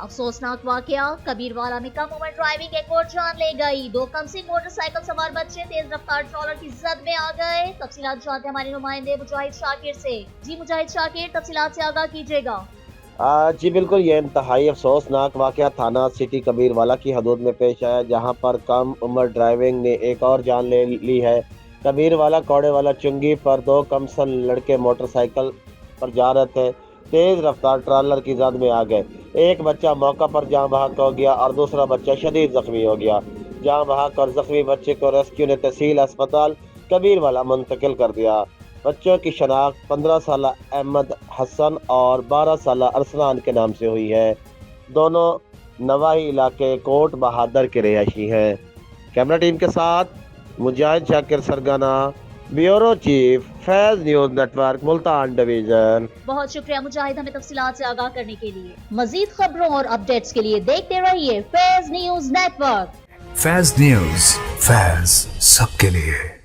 افسوسناک واقعہ کبیر والا میں کم عمر ڈرائیونگ ایک اور جان لے گئی. 2 کمسن موٹر سائیکل سوار بچے تیز رفتار ٹرالر کی زد میں آ گئے. تفصیلات جانتے ہیں ہمارے نمائندے مجاہد شاکر سے. جی مجاہد شاکر، تفصیلات سے آگاہ کیجیے گا. جی بالکل، یہ انتہائی افسوسناک واقعہ تھانہ سٹی کبیر والا کی حدود میں پیش آیا، جہاں پر کم عمر ڈرائیونگ نے ایک اور جان لے لی ہے. کبیر والا کوڑے والا چنگی پر 2 کمسن لڑکے موٹر سائیکل پر جا رہے تھے، تیز رفتار ٹرالر کی زد میں آ گئے. ایک بچہ موقع پر جاں بحق ہو گیا اور دوسرا بچہ شدید زخمی ہو گیا. جاں بحق اور زخمی بچے کو ریسکیو نے تحصیل اسپتال کبیر والا منتقل کر دیا. بچوں کی شناخت 15 سالہ احمد حسن اور 12 سالہ ارسلان کے نام سے ہوئی ہے. دونوں نواحی علاقے کوٹ بہادر کے رہائشی ہیں. کیمرہ ٹیم کے ساتھ Mujahid Shakir Sargana, bureau chief, Faiz news network, Multan division. بہت شکریہ مجاہد ہمیں تفصیلات سے آگاہ کرنے کے لیے. مزید خبروں اور اپڈیٹس کے لیے دیکھتے رہیے فیض نیوز نیٹ ورک. فیض نیوز، فیض سب کے لیے.